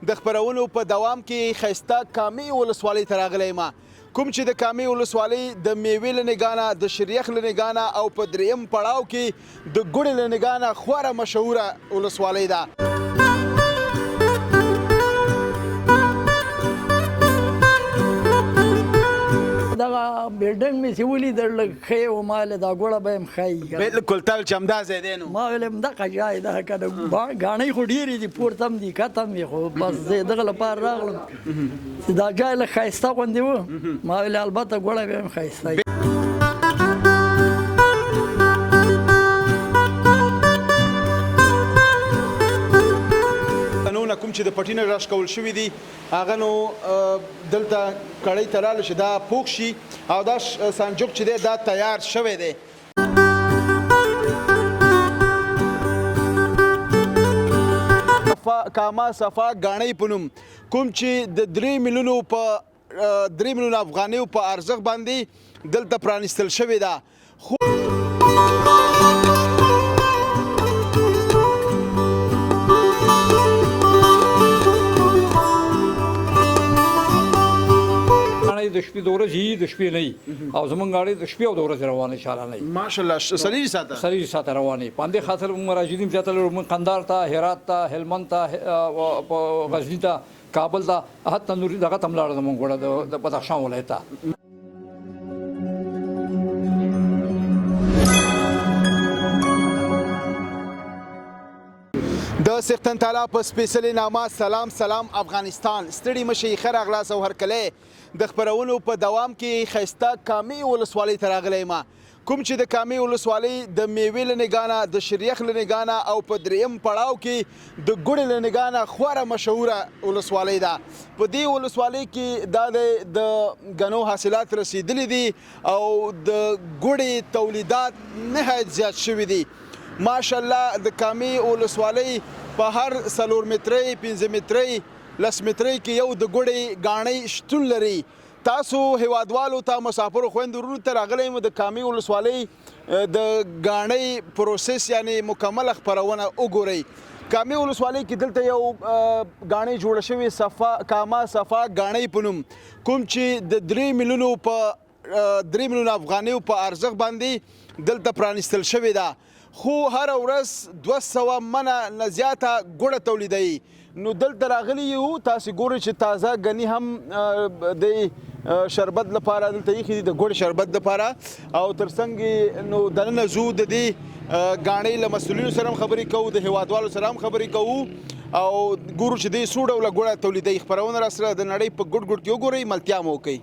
د خپرونو په دوام کې ښایسته کامې ولسوالۍ ته راغلی یم کوم چې د کامې ولسوالۍ د میوې له نګانه د شریخ له نګانه او په دریم پړاو کې د ګوړې له نګانه خورا مشهوره ولسوالۍ ده دغه بلډنګ مې چې ولیدل لږ ښې و ما ویل دا ګوړه به یم ښایي بالکل تل چې همدا ځای دی نو ما ویل همدغه ځای ده که د ګاڼۍ خو ډېرې دي پورته هم دي کته هم وي خو بس زه دغه لپاره راغلم چې دا ځای لږ ښایسته غوندې و ما ویل البته ګوړه به یم ښایسته کوم چې د پټي نه راش کول شوي دي هغه نو دلته کړۍ ته راله چې دا پوخ شي او دا سانجوق چې دی دا تیار شوی دی کاما صفا ګاڼۍ په نوم کوم چې د 3 میلیونو افغانیو په ارزښت باندې دلته پرانیستل شوې ده د شپې د ورځې د شپې نه او زمونږ ګاډي د شپې او د ورځې روانې انشاءالله نه ماشاءالله سلیج ساته روانې په همدې خاطر موږ مراجعین زیاتره موږ قندهار ته هرات ته هلمند ته غزني ته کابل ته حتی نوري دغه ته هم لاړه زمونږ ګوړه د بدخشان ولایت ته د سختن تعالی په سپیشلی نامه سلام افغانستان ستړي مشي خیر اغلاس او هرکله د خبرونو په دوام کې ښایسته کامې ولسوالۍ ته راغلی یم کوم چې د کامې ولسوالۍ د میوې له نګانه د شریخ له نګانه او په دریم پړاو کې د ګوړې له نګانه خورا مشهوره ولسوالۍ ده په دې ولسوالۍ کې دا د غنو حاصلات رسیدلي دي او د ګوړې تولیدات نهایت زیات شوي دي ماشاءالله د کامې ولسوالۍ په هر 4 مترۍ 5 مترۍ 10 مترۍ کې یو د ګوړې ګاڼۍ شتون لري تاسو هیوادوالو ته مسافرو خویندو ورونو ته راغلی یم د کامې ولسوالۍ د ګاڼۍ پروسس یعنی مکمل خپرونه وګورئ کامې ولسوالۍ کې دلته یو ګاڼۍ جوړه شوې کاما صفا ګاڼۍ په نوم کوم چې د 3 میلیونو افغانیو په ارزښت باندې دلته پرانیستل شوې ده خو هر ورځ 200 منه نه زیاته ګوړه تولیدوي نو دلته راغلي یو تاسو ګورئ چې تازه غني هم د شربت لپاره دلته یې د ګوړ شربت لپاره او ترڅنګ نو دننه زو د دې غاڼۍ له مسؤلینو سره خبرې کوو د هیوادوالو سره هم خبرې کوو او ګورو چې دې څو ډوله ګوړه تولیدوي خپرونه را سره د نړۍ په ګډ کې وګورئ ملتیا مو وکړئ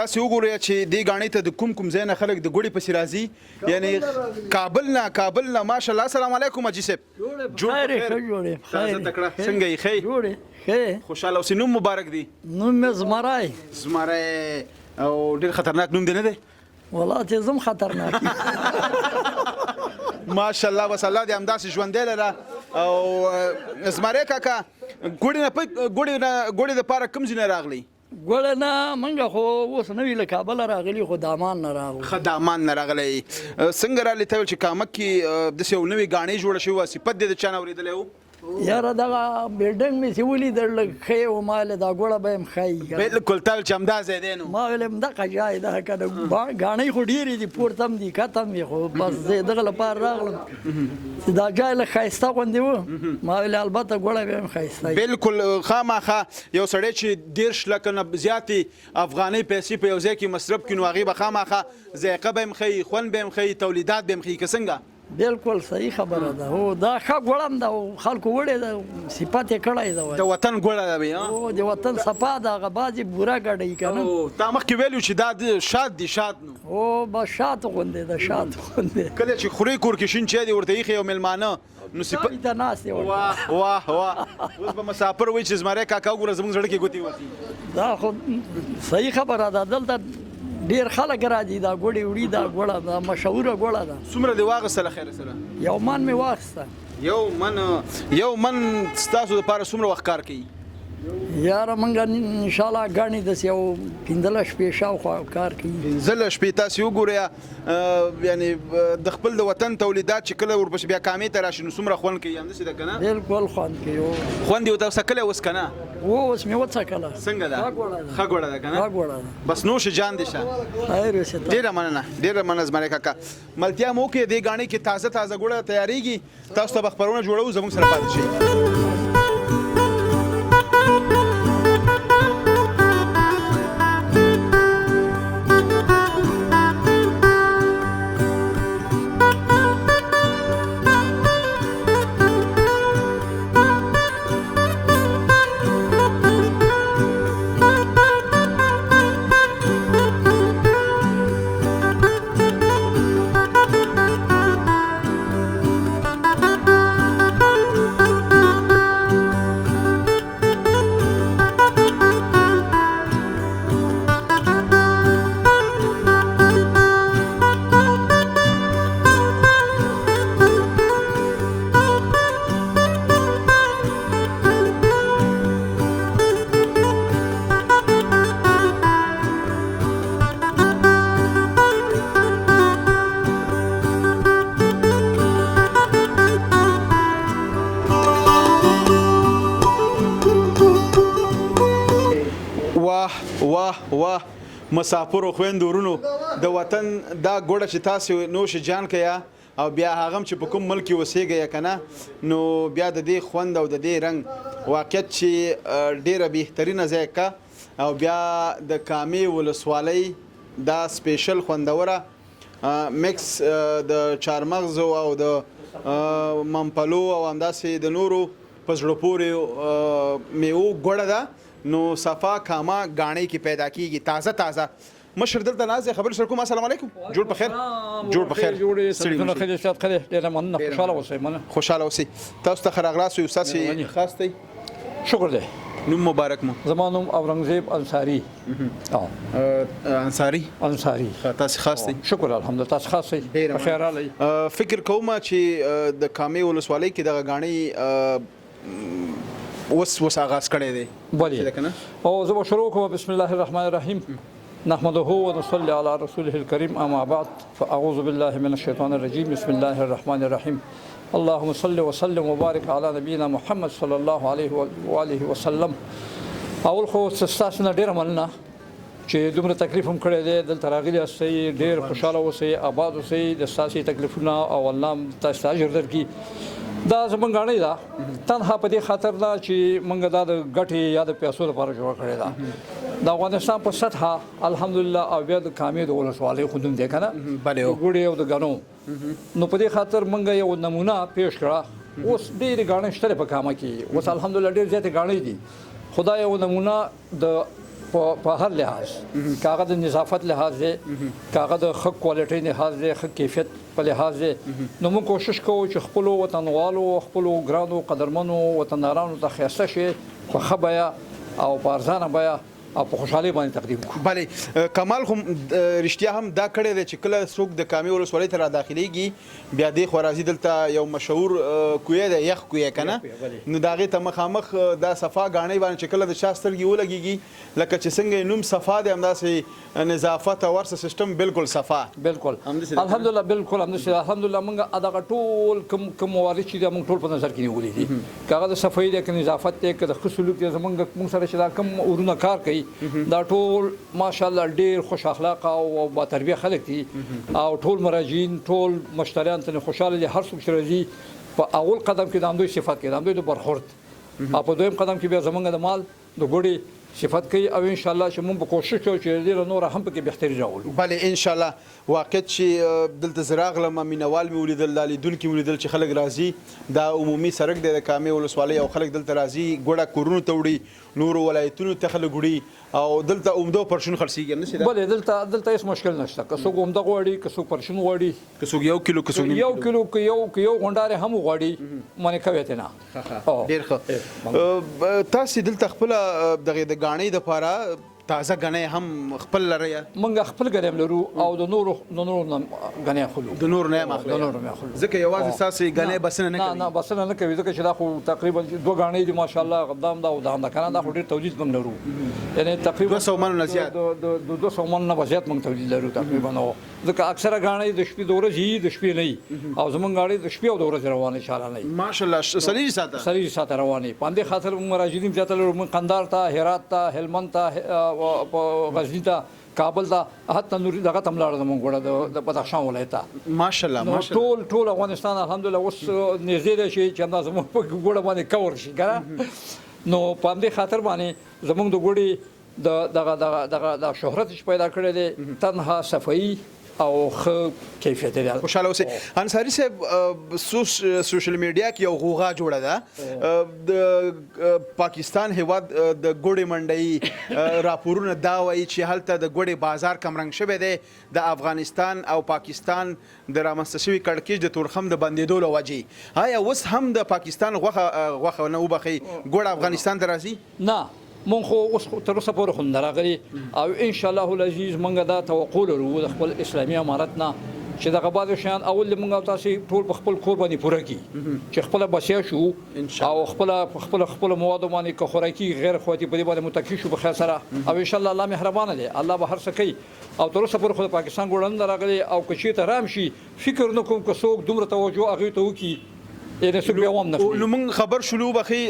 تاسو وګورئ چې دې غاڼې ته د کوم ځای نه خلک د ګوړې پسې راځي یعنی کابل نه ماشاءالله السلام علیکم اجي صاحب جوړې تاسو تکړه څنګه یې ښه جوړې خوشاله اوسئ نوم مبارک دی نوم مې زمرای زمرای او ډېر خطرناک نوم دی نه دی والله چې زم خطرناک ماشاءالله بس الله دې همداسې ژوندی لره او زمری کاکا ګوړې دپاره کوم ځای نه راغلی ګوړه نه منګه خو اوس نوي له کابله راغلي خو دامان نه راغلو ښه دامان نه راغلی څنګه رالې ته ویل چې کامک کې داسې یو نوې ګاڼې جوړه شوې وه صفت دې د چا نه اورېدلی و یاره دغه بلډنګ مې چې ولیدل لږ ښه و ما ویل دا ګوړه به یم ښایي بالکل تا ویل چې همدا ځای دی نو ما ویل همدغه ځای ده که د ګاڼۍ خو ډېرې دي پورته هم دي کته هم وي خو بس زه دغه لپاره راغلم چې دا ځای لږ ښایسته غوندې و ما ویل البته ګوړه به یم ښایسته بالکل خامخا یو سړی چې 10 لکه نه زیاتې افغانۍ پیسې په یو ځای کې مصرف کړي نو هغې به خامخا ذایقه به یې هم ښیي خوند به یې هم ښیي تولیدات به یې هم ښیي که څنګه بالکل صحیح خبره ده هو دا ښه ګوړه هم ده او خلکو وړې ده صفت یې کړی ده د وطن ګوړه ده وی او د وطن صفا ده هغه بعضې بوره ګډوي که نه تا مخکې ویلو چې دا شات دي شات نو او بس شات غوندې ده شات غوندې کله چې خوري کور کې شین چای دی ورته ایښی یو میلمانه نو چای ته ناست دی واه واه واه اوس به مسافر وایي چې زمری کاکا وګوره زموږ زړه کې ګوتې وهي دا خو صحیح خبره ده دلته ډېر خلک راځي دا ګوړې وړي دا ګوړه دا مشهوره ګوړه ده څومره دې واخیستله خیر سره یو من مې واخیسته یو من ستاسو دپاره څومره وخت کار کوي یاره موږ انشاءالله ګڼې داسې یو 15 شپې شاوخوا کار کوي 15 شپې تاسې وګورئ یعنې د خپل د وطن تولیدات چې کله ورپسې بیا کامې ته راشي نو څومره خوند کوي همداسې ده که نه بالکل خوند کوي خوند یې ورته څکلی اوس که نه اوس مې وڅکله څنګه ده ښه ګوړه ده که نه ښه ګوړه ده بس نوش جان دې شه خیر اوسې ته ډېره مننه زمری کاکا ملتیا مو وکړئ دې ګاڼې کې تازه تازه ګوړه تیارېږي تاسو ته به خپرونه جوړوو زموږ سره پاتې شئ واه مسافرو خویندو ورونو د وطن دا ګوړه چې تاسو نوش جان کیا او بیا هغه چې په کوم ملک وسیږي یا کنه نو بیا د دې خوند او د دې رنگ واقعیت چې ډیره بهترینه ځای کا او بیا د کامې ولسوالۍ دا سپیشل خوندوره میکس د چارمغز او د ممپلو او همداسې د نورو په زړه پورې میوو ګوړه ده نو صفا کاما غاڼې کې پیدا کیږي تازه تازه مشر دلته نازه خبر سره کوم السلام علیکم جوړ بخیر جوړ بخیر جوړ خیر شات خیر ډیر مننه خوشاله اوسئ مننه خوشاله اوسئ تاسو ته خراغلاس یو استاد خاص دی شکر دی نوم مبارک مو زمانوم اورنګزیب انصاری انصاری تاسو خاص دی شکر الحمدلله تاسو خاص دی بخیر علی فکر کوم چې د کامې ولسوالۍ کې دغه غاڼې وس آغاز کړی دی بله او زه به شروع کوم بسم الله الرحمن الرحیم نحمده ونصلي على رسوله الكريم اما بعد فاعوذ بالله من الشيطان الرجيم بسم الله الرحمن الرحيم اللهم صل وسلم وبارك على نبينا محمد صلى الله عليه واله وسلم اول خو تاسو نه ډیر مننه چې دومره تکلیف هم کړی دی دلته راغلي یاستئ ډیر خوشحاله اوسئ آباد اوسئ د ستاسو تکلیفونه او الله تاسو اجر درکړي دا زمونږ غاڼۍ ده تنها په دې خاطر ده چې موږ دا د ګټې یا د پیسو لپاره جوړه کړې ده د افغانستان په سطحه الحمدلله او بیا د کامې د ولسوالۍ خو نوم دی که نه د ګوړې او د ګنو نو په دې خاطر موږ یو نمونه پیش کړه اوس ډېرې غاڼۍ شته په کامه کې اوس الحمدلله ډېر زیاتې غاڼۍ دي خو دا یو نمونه د په هر لحاظ کاغه د نظافت لحاظ دی کاغه د ښه کوالټۍ لحاظ دی ښه کیفیت په لحاظ دی نو موږ کوشش کوو چې خپلو وطنوالو خپلو ګرانو قدرمنو وطندارانو ته ښایسته شي په ښه بیه او په ارزانه بیه او په خوشحالۍ باندې تقدیم کړو. بله کمال خو رښتیا هم دا کړی دی چې کله څوک د کامې ولسوالۍ ته را داخلېږي بیا دې خوا راځي دلته یو مشهور کوی دی یخ کوی که نه نو د هغې ته مخامخ دا صفا ګاڼۍ باندې چې کله د چا سترګې ولګېږي لکه چې څنګه نوم صفا دی همداسې نظافت او ورسه سیستم بالکل صفا بالکل الحمدلله بالکل همداسې الحمدلله موږ دغه ټول کوم موارد چې دي موږ ټول په نظر کې نیولي دي که هغه د صفایي دی که نظافت دی که د ښه سلوک دی زموږ سره چې دا کوم ورونه کار کوي دا ټول ماشاءالله ډېر خوش اخلاقه او با تربیه خلک دي او ټول مراجعین ټول مشتریان ته خوشحاله دي. هر څوک چې راځي په اول قدم کې د همدوی صفت کوي د همدوی د برخورد او په دویم قدم کې بیا زموږ د مال د ګوړې صفت کوي او ان شاء الله چې موږ به کوشش کوو چې ډېره نوره هم پکې بهتري راولو. بله ان شاء الله واقعیت چې دلته زه راغلم مینوال مې ولیدل دا لیدونکي مې ولیدل چې خلک راځي دا عمومي سړک دی د کامې ولسوالۍ او خلک دلته راځي ګوړه کورونو ته وړي نورو ولایتونو ته خلک وړي او دلته عمده پرشون خرڅېږي همداسې ده. بلې دلته هېڅ مشکل نشته که څوک عمده غواړي که څوک پرشون غواړي که څوک 1 کیلو که څوک یو کیلو که یو غونډارې هم وغواړي منې کوی ته نه. ډېر ښه تاسې دلته خپله دغې د ګاڼۍ دپاره تازه غنۍ هم خپل لري موږ خپل غنۍ لرو او د نورو غنۍ خلو د نور نه ماخلو ځکه یوازې ساسې غنۍ بسنه نه کوي نه بسنه نه کوي ځکه چې دا خو تقریبا 2 غنۍ دي ماشاءالله قدام دا او دا کنه دا خو ډیر تولید موږ لرو یعنی تقریبا 200 من نه زیات د 200 من نه زیات موږ تولید لرو تقریبا نو ځکه اکثره غنۍ د شپې د ورځې د شپې نه او زمونږ غاړي د شپې او د ورځې روانه انشاءالله نه ماشاءالله سلیری ساته روانه باندې خاطر موږ راځي زیات لرو موږ قندهار ته هرات ته هلمند ته غزنی ته کابل ته حتی نوري دغه تملاړه زمونږ غوړه د بدخشان ولایت ته ماشاءالله ټول افغانستان الحمدلله اوس نږدې دی چې همدا زموږ په غوړه باندې کور شي کنه نو په همدې خاطر باندې زمونږ د غوړي دغه شهرت چې پیدا کړی دی تنها صفایي او ښه کیفیت دی. خوشاله اوسئ انصاري صاحب سوشل میډیا کې یو غوغا جوړه ده د پاکستان هیواد د ګوړې منډۍ راپورونه دا وایي چې هلته د ګوړې بازار کمرنګ شوی دی د افغانستان او پاکستان د رامنځته شوي کړکېچ د تورخم د بندېدو له وجې آیا اوس هم د پاکستان غوښه نه وبخئ ګوړه افغانستان ته راځي؟ نه مونږ خو اوس تر اوسه پورې خو نه راغلي او ان شاء الله العزیز مونږ دا توقع لرو د خپل اسلامي امارت نه چې دغه بعض شیان اول مونږ تاسو ټول په خپل کور باندې پوره کړي چې خپل بسیا شو او خپل مواد باندې که خوراکي غیر خواتي په دې باندې متکی شو په خیر سره او ان شاء الله الله مهربان دی الله به هر څه کوي او تر اوسه پورې خو د پاکستان ګوړه نه راغلي او که چېرته رام شي فکر نه کوم که څوک دومره توجه هغې ته وکړي نو موږ خبر شلو بخي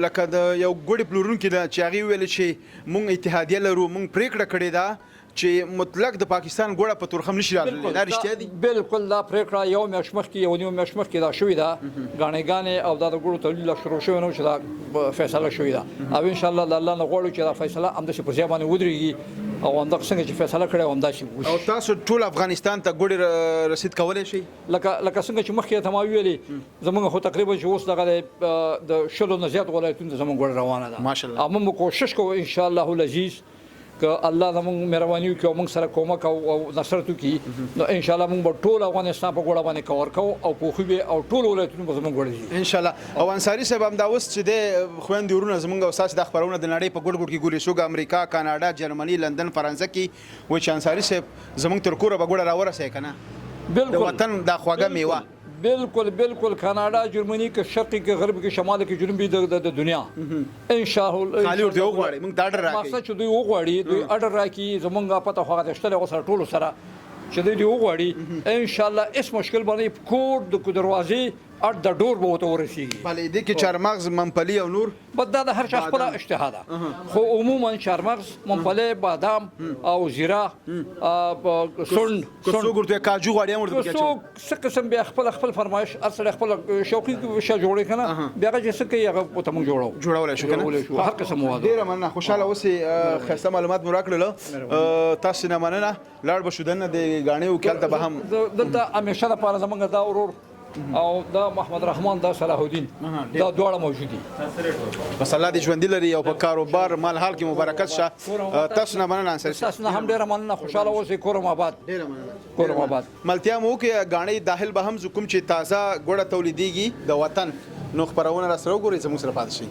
لکه د یو ګوړې پلورونکي ده چې هغې ویل چې موږ اتحادیه لرو موږ پریکړه کړې ده چې مطلق د پاکستان ګوړه په تورخم نشي راغلی دا رښتیا دي؟ بالکل دا پریکړه یو میاشت مخکې یو نیم میاشت مخکې دا شوې ده ګاڼې او دا د ګوړو تولید لا شروع شوی نه چې دا فیصله شوې ده او ان شاء الله د الله نه غواړو چې دا فیصله همداسې په ځای باندې ودرېږي او همدغه څنګه چې فیصله کړې همداسې وشي. او تاسو ټول افغانستان ته ګوړې رسید کولی شئ؟ لکه څنګه چې مخکې ته ما ویلې زموږ خو تقریبا چې اوس دغه د 100 نه زیات ولایتونو ته زموږ ګوړه روانه ده ماشاءالله او موږ کوشش کوو ان شاء الله العزیز که الله زموږ مهرباني وکړي او موږ سره کومک او نصرت وکړي نو ان شاء الله موږ به ټول افغانستان په ګوړه باندې کور کوو او پوښي به او ټول ولایتونه به زموږ ګوړه شي ان شاء الله. او انصاري صاحب هم دا اوس چې د خويندې ورونه زموږ او ساس د خبرونه د نړۍ په ګوډ ګوډ کې ګوري شوګ امریکا کاناډا جرمني لندن فرانسه کې وای چې انصاري صاحب زموږ تر کوره به ګوړه راورسې کنه بالکل د وطن د خواږه میوه بالکل کاناډا جرمني کې شرقي کې غرب کې شمال کې جنوبي د دنیا ان شاء الله خالي ورته وغواړي موږ دا اډر راکړي ماسه چې دوی وغواړي دوی اډر راکړي زمونږه پته خو غاښتل او سره ټول سره چې دوی وغواړي ان شاء الله اس مشکل باندې کوډ د دروازې اټ د ډور به وته ورسیږي. بلې دې کې چارمغز ممپلی او نور بد د هر شخص خپل اجتهاد خو عموما چارمغز ممپلی بادام او زیره سون ورته کاجو غواړي ورته کې څه قسم به خپل فرمایش اصل خپل شوقي شه جوړې کنه بیا چې څه کوي هغه ته موږ جوړول شو کنه هر قسم مواد ډیره مننه خوشاله اوسې خسته معلومات مو راکړل تاسو نه مننه لاړ به شو دنه د غاڼې وکړه به هم دلته همیشه د پاره زمونږ دا ورور او دا محمد رحمان دا صلاح الدین دا دواړه موجود دي بس الله دې ژوندي لري او په کاروبار مال حال کې مبارکت شه تاسو نه مننه انصاري تاسو نه هم ډیره مننه خوشاله اوسئ کورم آباد ډیره مننه کورم آباد ملتیا مو کې غاڼې داخل به هم کوم چې تازه ګوړه تولیدېږي د وطن نو خبرونه را سره وګورئ زموږ سره پاتې شئ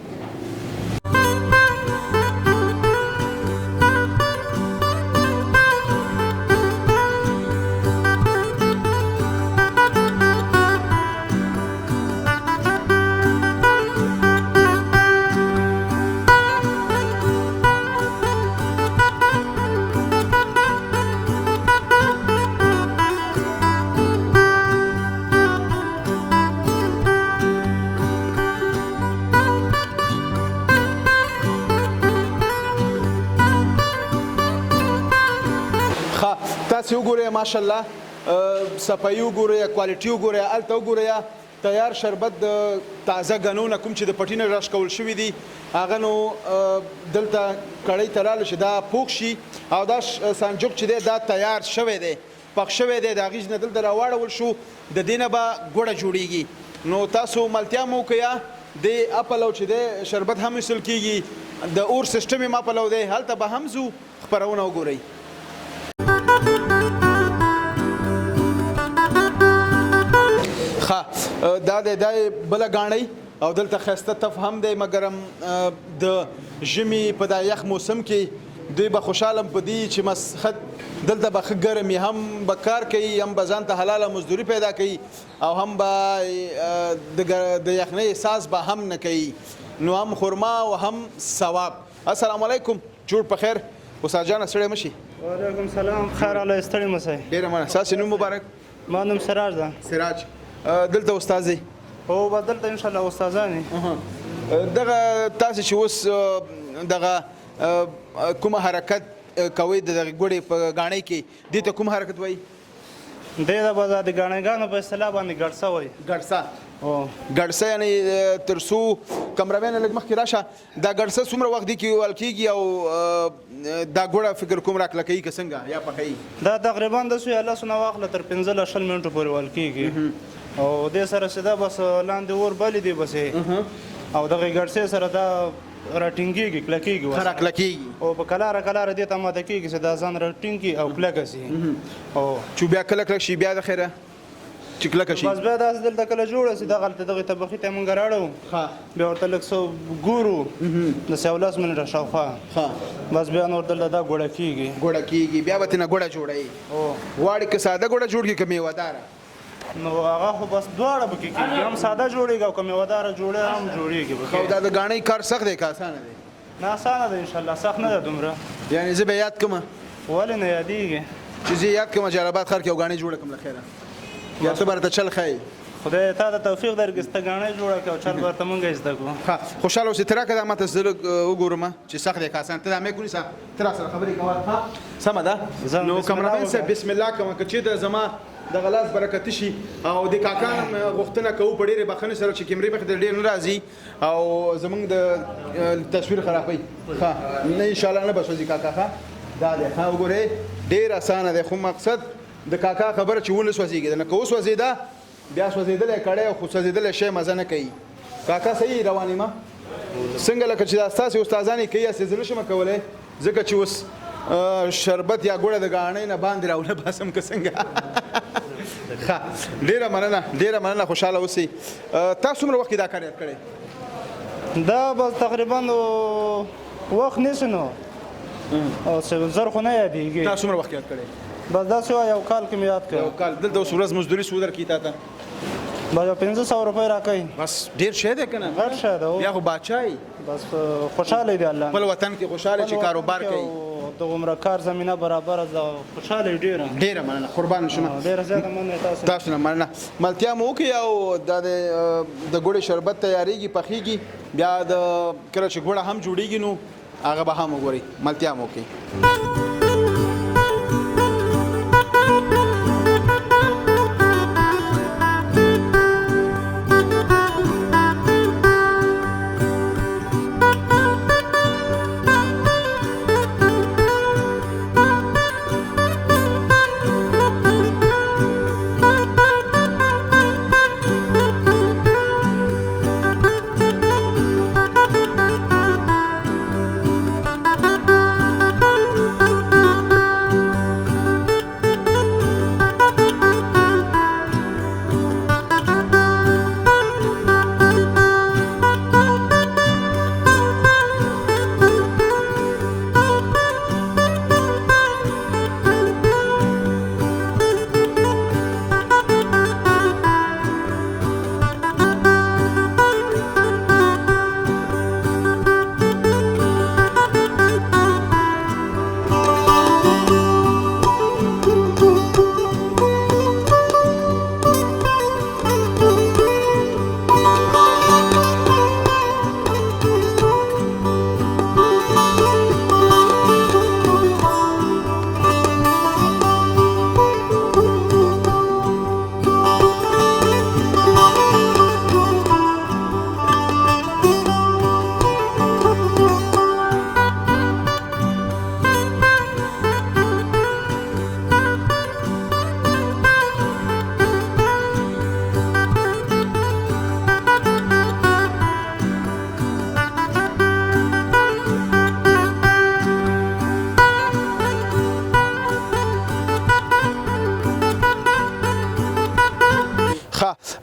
ښه تاسې وګورئ ماشاءالله صفایي وګورئ کوالټي وګورئ هلته وګورئ تیار شربت د تازه ګنو نه کوم چې د پټي نه رش کول شوي دي هغه نو دلته کړۍ ته راله چې دا پوخ شي او دا سانجوک چې دی دا تیار شوی دی پخ شوی دی د هغې نه دلته راواړول شو د دې نه به ګوړه جوړیږي نو تاسو ملتیا مو وکړه د اپلو چې دی شربت هم ویسل کېږي د اور سیسټم یې ما پلو دی هلته به هم ځو خپرونه وګورئ دا دی دا بله ګاڼۍ او دلته ښایسته تف هم دی مګرم د ژمي په دا یخ موسم کې دوی به خوشحاله په دي چې مسخت دلته به ښه ګرم وي هم به کار کوي هم به ځان ته حلاله مزدوري پیدا کوي او هم به د یخنۍ احساس به هم نه کوي نو هم خرما او هم ثواب السلام علیکم جوړ په خیر استاد جان ستړی مه شي وعلیکم سلام خیر الله ستړي مه شئ ډېره مننه ستاسې نوم مبارک ما نوم سراج ده سراج دلته استاد دی هو به دلته انشاءالله استادان دغه تاسې چې اوس دغه کومه حرکت کوئ د دغې ګوړې په ګاڼۍ کې دې ته کوم حرکت وایي دې ته به د ګاڼهګانو په اصطلاح باندې ګړسه وایي ګړسه ګړسه یعنې تر څو کمرمین لږ مخکې راشه دا ګړسه څومره وخت دی کې ویل کېږي او دا ګوړه فکر کوم راکلکوي که څنګه یا پخوي دا تقریبا د سوی لسو نه واخله تر 15-20 منټو پورې ویل کېږي او دې سره چې دا بس لاندې اور بلې دی بس او دغې ګړسې سره دا راټینګېږي کلکېږي خره کلکېږي او په کلاره کلاره دې ته ماته کېږي چې دا ځان راټینګي او کلکه شي او چې بیا کله کلک شي بیا د خیره چې کلکه شي بس بیا داسې دلته کله جوړه شي دغلته دغې طبخي ته مونږ راړو بیا ورته لږ څه ګورو د 15 منټه شاوخوا بس بیا نور دلته دا ګوړه کېږي بیا به ترېنه ګوړه جوړوي غواړي که ساده ګوړه جوړ کړي که میوهداره نو هغه خو بس دواړه پکې کېږي هم ساده جوړېږي او که میوهداره جوړې هم جوړېږي خو دا د ګاڼۍ کار سخت دی که اسانه دی نه اسانه ده انشاءالله سخت نه ده دومره یعنې زه به یاد کړم ولې نه یادېږي چې زه یاد کړم جلالاباد ښار کې یو ګاڼۍ جوړه کړم له خیره یا ته به راته چل ښایي خدای تا ته توفیق درکړي چې ته ګاڼۍ جوړه کړې او چل به ورته مونږ زده کړو خوشحاله اوسې ته راکړه دا ما ته زه لږ وګورم چې سخت دی که اسان ته دا مې ونیسه ته راسره خبرې کوه سمه ده نو کمرمین صاحب بسم الله کوم که چېرته زما دغه لاس برکتي شي او د کاکا نه غوښتنه کوو په ډېرې بښنې سره چې کیمرې مخې ته ډېر نه راځي او زموږ د تصویر خرابوي ښه نه انشاءالله نه به سوځي کاکا ښه دا دی ښه وګورئ ډېر اسانه دی خو مقصد د کاکا خبره چې ونه سوځېږي نه که وسوځېده بیا سوځېدلی کړی خو سوځېدلی شی مزه نه کوي کاکا صحیح روانې ما څنګه لکه چې دا ستاسې استادان یې کوي هسې زه نه شم کولی ځکه چې اوس شربت یا ګوړه د ګاڼۍ نه باندې راونه باسم که څنګه ښه ډېره مننه خوشحاله اوسئ تا څومره وخت کې دا کار یاد کړی دا بس تقریبا وخت نیسي نو او زر خو نه یادېږي تا څومره وخت یاد کړی بس داسې وایي یو کال کې مې یاد کړی یو کال دلته اوس ورځ مزدوري څو درکړي تا ته بس یو 1500 روپۍ راکوي بس ډېر شی دی که نه غټ شی ده بیا خو باچا یې بس خوشحاله دی الله خپل وطن کې خوشحاله چې کاروبار کوي د عمره کار زمینه برابره ده خوشحاله ډېره مننه قربان شم ډېره زیاته مننه تاسو نه مننه ملتیا مو وکړئ او دا د ګوړې شربت تیاریږي پخیږي بیا د کله چې ګوړه هم جوړیږي نو هغه به هم وګورئ ملتیا مو وکړئ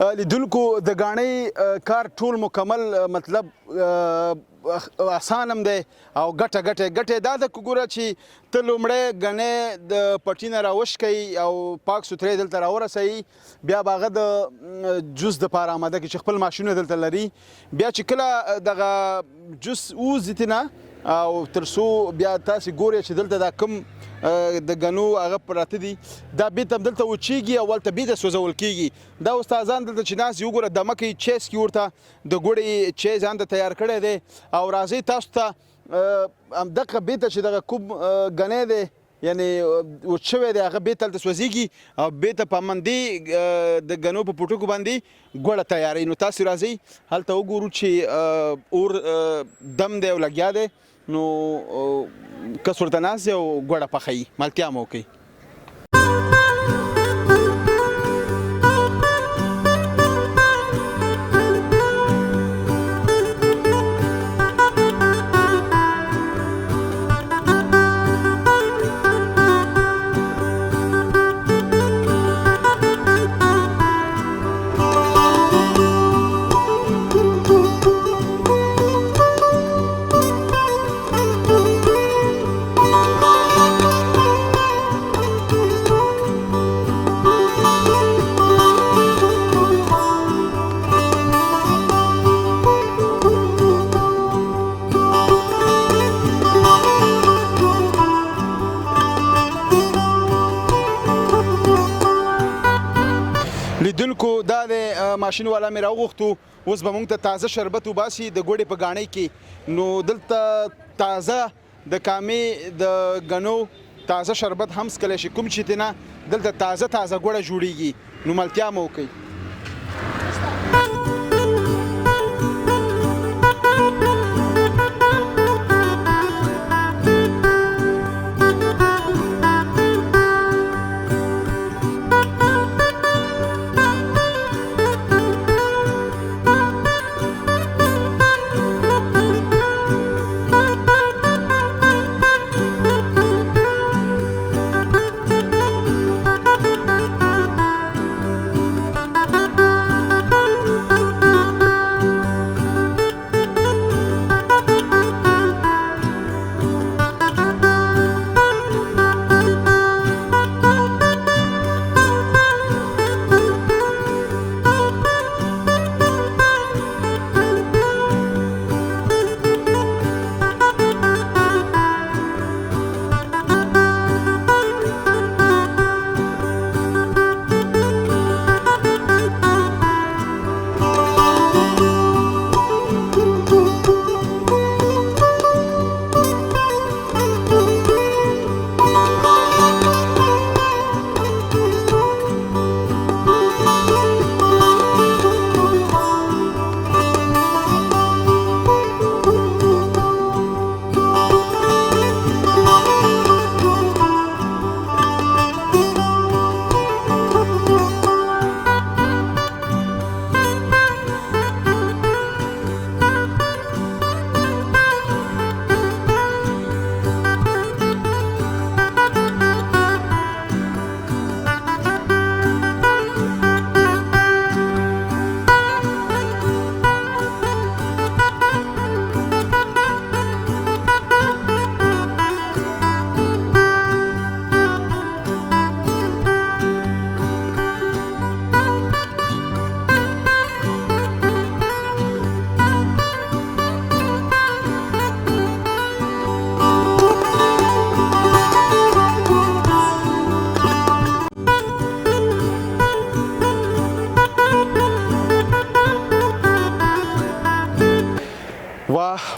لیدونکو د غاڼۍ کار ټول مکمل مطلب آسان هم دی او ګټه دا د ګوره چې ته لومړی غنې د پټي نه راوشکئ او پاک سوترې دلته راورسوي بیا به هغه د جوس دپاره آماده کړي چې خپل ماشینونه دلته لري بیا چې کله دغه جوس ووځي ترنه او تر څو بیا تاسې ګورئ چې دلته دا کوم د غنو هغه پراته دي دا بیرته هم دلته وچیږي او هلته بیرته سوځول کېږي دا استادان دلته چې ناست وګوره دمه کوي چیس کې ورته د ګوړې چای ځان ته تیار کړی دی او راځئ تاسو ته همدغه بیرته چې دغه کوم غنی دی یعنی وچ شوی دی هغه بیرته هلته سوځېږي او بیرته په منډې د غنو په پوټکو باندې ګوړه تیاروي نو تاسو راځئ هلته وګورو چې اور دم دی او لګیا دی نو کس ورته ناست دی او ګوړه پخوي ملتیا مو کوي لیدونکو دا د ماشین والا مې راوغوښتو اوس به موږ ته تازه شربت وباسي د ګوړې په غاڼۍ کې نو دلته تازه د کامې د غنو تازه شربت هم څکلی شي کوم چې ترنه دلته تازه ګوړه جوړیږي نو ملتیا مو کوي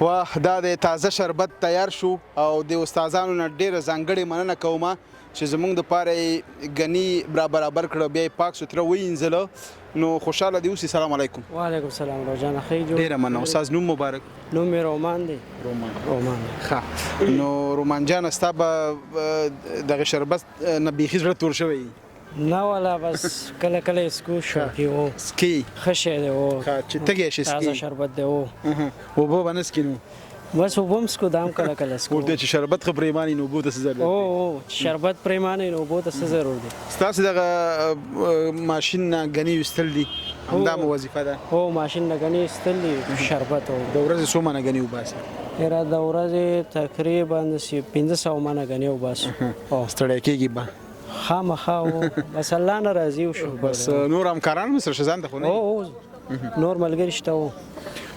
واه دا د تازه شربت تیار شو او د استادانو نه ډیره ځانګړې مننه کوم چې زموږ دپاره غني برابر کړه بیا یې پاک سوتره وینځله نو خوشحاله دې اوسئ سلام علیکم وعلیکم السلام روجان ښه جوړ ډیره مننه استاد نوم مبارک نوم مې رومان دی رومان ښه نو رومان جان ستا به دغه شربت نه بیخي زړه تور شوی نه والا بس کله کله اسکو شوقي و سکی ښه شی دی و چې تږی شي تازه سکی شربت دی و اوبه به نه سکي نو بس وبم سکو دام کله کله سکو ورته چې شربت خو پریمانی نو بوته څه ضرورت او شربت پریمانه نو بوته څه ضرور دی ستاسو دغه ماشین نه غنی وستل دي همدا مو وظیفه ده او ماشین نه غنی استلی شربت او د ورځې څو منه غنی وباسي تیرا د ورځې تقریبا 1500 منه غنی وباس او ستړی کېږي به خامخا او بس الله نه راضي وشو بس نور همکاران مو سره شزان ته خو نه او نور ملګری شته او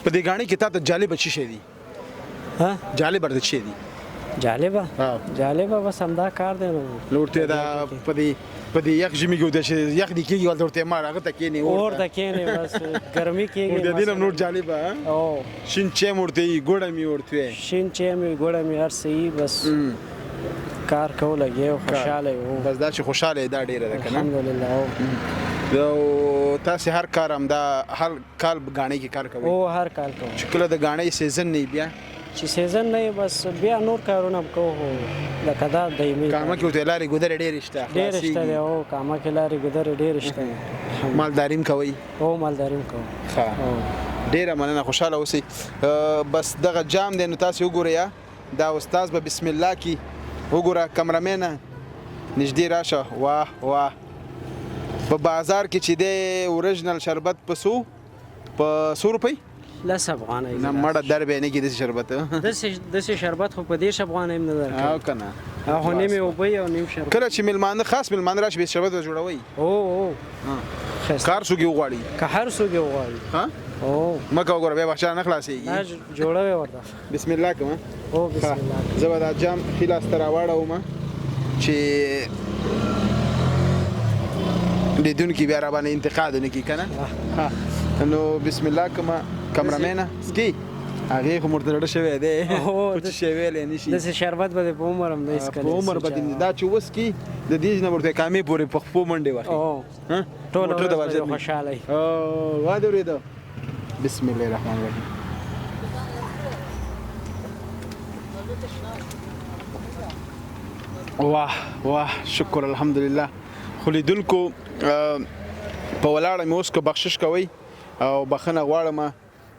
په دې غاڼې کې تاسو جالب چی شي دي ها جالب ورته چی دي جالبه جالبه بس همدا کار دی نو لورته دا په دې یخ جمی کې د یخ دی کېږي ولته ما راغه ته کېنی اور ته کېنی بس ګرمي کېږي د دې نور جالب او شین چه مورته ګوړه می ورته شین چې می ګوړه می هر څه بس کار کول لګي خوشاله او بس دا چې خوشاله دا ډیره ده کنه الحمدلله او تاسو هر کار هم دا هر کال غاڼې کې کار کوي او هر کال کوم چې کله د غاڼې سیزن نه بیا چې سیزن نه بس بیا نور کارونه کوو لکه دا دایمي کامه کې وته لاري ګذر ډیر شته ډیر شته او کامه کې لاري ګذر ډیر شته مالداریم کوي او مالداریم کوو ها ډیره مننه خوشاله اوسئ بس دغه جام دی نو تاسو وګورئ دا استاد به بسم الله کی وګوره کمرمن نږدې راشه واه واه په بازار کې چې دی اوریجنل شربت په 100 روپۍ لس افغانۍ نه مړه در به نه کې د شربت دسې شربت خو په 10 افغانۍ نه درکړي او کنه هغه نیمه وبې او نیم شربت کله چې ملمانه خاص ملمانه راشي به شربت جوړوي او کار سوګي وغواړي که هر څوک وغواړي ها او مکه وګوره به بچا نه خلاصيږي جوړوي ورته بسم الله کوم او بسم الله زبدا جام خلاص تراواړو ما چې لیدون کې بیا را باندې انتقاد نه کی کنه ها نو بسم الله کما کمرمنه سکی هغه خو مرتلړ شوی دی او چې شوی لې نشي د شربت به په عمر هم دیس کړي په عمر باندې دا چې وسکی د دې نه ورته کامې پورې په خپل منډه واخی او ها ټول ورځ خوشاله او واده ورېدو بسم الله الرحمن الرحیم واه واه شکر الحمدلله خو لیدونکو په ولاړه مې اوس که بخشش کوئ او بخښنه غواړم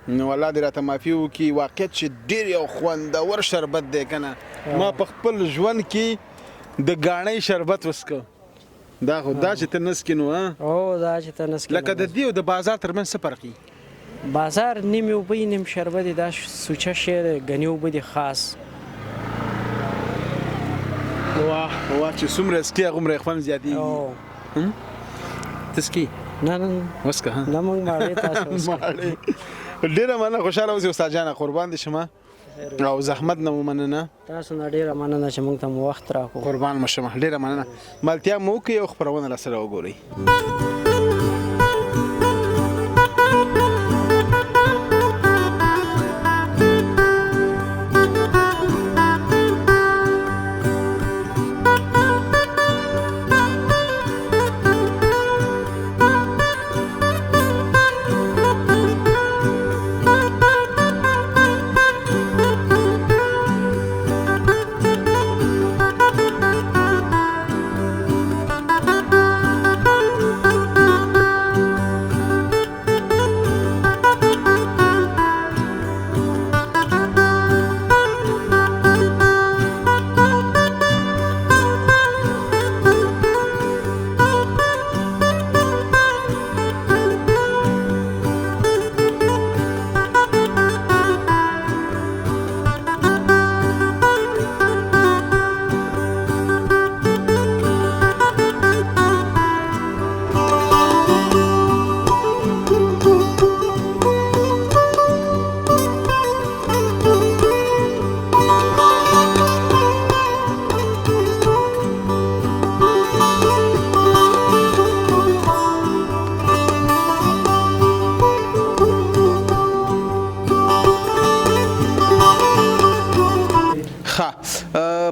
نو الله دې راته معافي وکړي واقعیت چې ډېر یو خوندور شربت دی که نه ما په خپل ژوند کې د غاڼۍ شربت وڅکه دا خو دا چې ته نسکې نو او دا چې ته نسکې لکه د دې او د بازار ترمنځ څه فرق بازار نیم اوبه نیم شربت دا سوچه شعر غنی اوبه دي خاص واه واه چې څومره سکي هغومره خوند زیاتېږي ته سکي نه نه وسکه نه موږ ماړې تاسو ډېره مننه خوشحاله اوسئ استاد جانه قربان دې شمه او زحمت نه مو مننه تاسو نه ډېره مننه چې موږ ته مو وخت راکړو قربان مو شمه ډېره مننه ملتیا مو وکړئ او خپرونه راسره وګورئ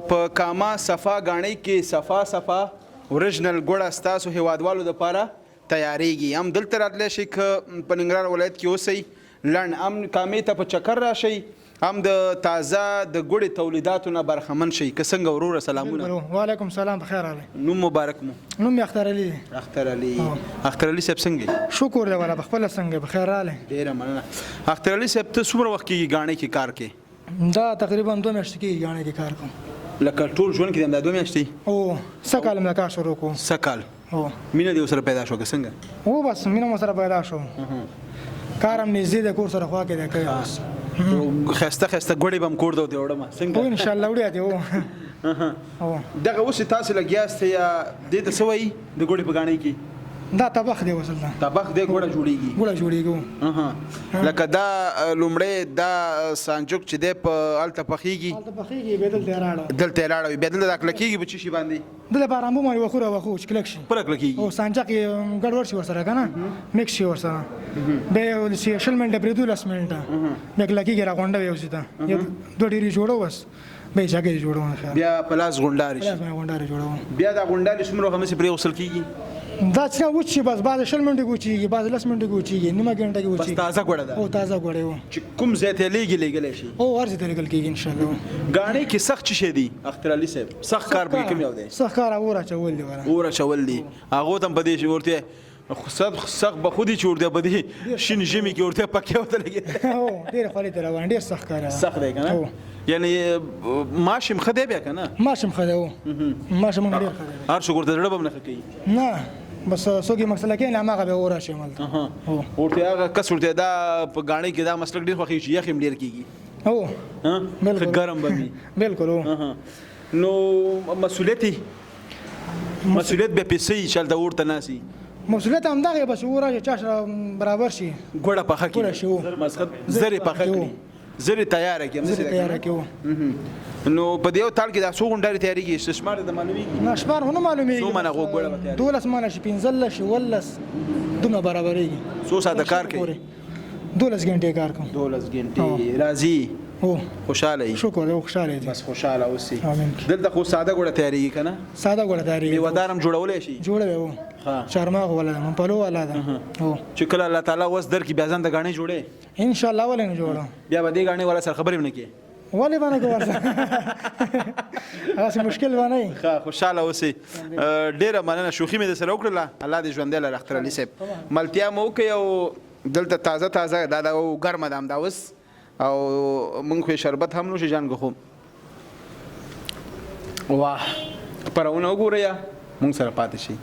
په کاما صفا غاڼۍ کې صفا اوریجنل ګوړه ستاسو هیوادوالو لپاره تیاریږي هم دلته راتلی شي که په ننګرهار ولایت کې اوسئ لنډ هم کامې ته په چکر راشئ هم د تازه د ګوړې تولیداتو نه برخمن شئ که څنګه وروره سلامونه وعلیکم سلام بخیر راغلی نوم مبارک مو نوم مې اختر علي دی اختر علي صاحب څنګه شکر دی والا بخپله څنګه بخیر راغلی ډېره مننه اختر علي صاحب ته څومره وخت کېږي غاڼۍ کې کار کې دا تقریبا 2 میاشتې کېږي غاڼې کې کار کوم. لکه ټول ژوند کې دا 2 میاشتې او څه کال مې کار شروع کوم. سکال او مینه دې سره پیدا شو که څنګه؟ او بس مینه مو سره پیدا شو. کار هم نږدې د کور سره خوا کې دی کوي بس. خسته ګوډې به هم کور ته وړم څنګه؟ او ان شاء الله وړیا دی. او دغه اوس تاسو لګیاست یا دې ته څه وایي د ګوډې په غاڼې کې؟ دا طبخ دی وصل دا. طبخ دې ګوډه جوړیږي. ګوډه جوړیږي. لکه دا لومړی دا سانجوک چې دی په هلته پخیږي. هلته پخیږي بیا دلته یې راړه. دلته یې راړوي بیا دلته دا کلکېږي په څه شي باندې؟ د لپاره هم باندې وخوره وخو چې کلک شي. پوره کلکېږي. او سانجاق یې ګډوډ شي ورسره که نه میکس شي ورسره. بیا یې 20 منټه پرېږدو 10 منټه بیا کلکېږي راغونډوي یو ځای ته. یا 2 ډېرې جوړو بس بیا یې چاګې جوړو. بیا په لاس غونډارې شي. غونډارې جوړو. بیا دا غونډارې څومره وخت همسې پرېوصل کېږي؟ دا چې وچی بس بعد 20 منټه کوچیږي بعد 10 منټه کوچیږي نیمه غنټه کې بس کوچیږي. تازه ګوړه ده. او تازه ګوړه و چې کوم ځای ته لېږلی شي. او هر ځای ته لېږل کېږي ان شاء الله. غاڼې کې سخت څه شی دی اختر علي صاحب؟ سخت کار به کوم یو دی؟ سخت کار اور اچول دی وره. اور اچول دی. هغه ته هم په دې چې ورته سخت به خودي چې ورته په دې شین ژمي کې ورته پکې وته لګي. او ډېر خالي ته روان ډېر سخت کار. سخت دی کنه؟ یعنی ماشم خدای بیا کنه؟ ماشم خدای و ماشم ډېر خدای. هر څوک ورته زړه به نه کوي. نه بس څوک یې مسله کې نه هغه به اور اچي ملته. ورته هغه کس ورته دا په غاڼې کې دا مسلک ډېر خوښي چې یخ هم ډېر کېږي. او بالکل ګرم به وي. بالکل. نو مسؤلیت به پیسې چې هلته ورته ناسي. مسؤلیت هم دغه بس اور اچي چا سره برابر شي. ګوړه پخه کړي. مسخت زری پخه کړي. زری تیار کړي. زری تیار کړي. نو په دې یو تال کې دا څو غونډارې تیارېږي شمار د معلومیږي؟ نه شمار ونه معلومیږي. څو منه غوږ ګوړه تیارېږي؟ 12 منه شي 15 شي 12 دومره برابرېږي. څو ساعته کار کوي؟ 12 غنټې کار کوم. 12 غنټې راځي. او خوشاله یې. شکر او خوشاله دي. بس خوشاله اوسئ. امين. دلته خو ساده ګوړه تیارېږي کنه؟ ساده ګوړه تیارېږي. میوه‌دار هم جوړولی شي؟ جوړوي و. ها چارمغ ولا ده منپلو ولا ده. او چې کله الله تعالی وس درکې بیا ځان د غاڼې جوړې ان شاء الله ولې نه جوړو. بیا به دې غاڼې والا سره خبرې نه کې. ولې باندې کوي هغه مشکل باندې. ښه خوشاله اوسئ. ډیره مننه شوخي مې د سره وکړله. الله دې ژوندی لري اختر علي صاحب. ملتیا مو وکړئ او دلته تازه دا ګرمه ده همدا اوس او مونږ خو شربت هم نوشي جان غوښو. واه پرونه وګورئ یا مونږ سره پاتې شي.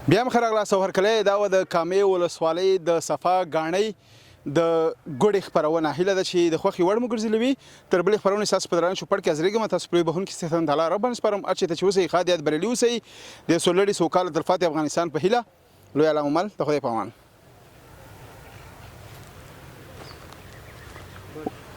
بیا هم ښه راغلاست او هرکلی دا وه د کامې ولسوالۍ د صفا ګاڼۍ د ګوډې خپرونه هیله ده چې د خوښې وړ مو ګرځېدلې وي تر بلې خپرونې ستاسو په درانه چوپړ کې حاضرېږم تاسو پرې بهونکي صحت تعالی رب باندې سپارم هر چېرته چې اوسئ ښاد یاد بریالي اوسئ د سولړي سوکاله تلفاتې افغانستان په هیله لوی علامه مل د خدای په امان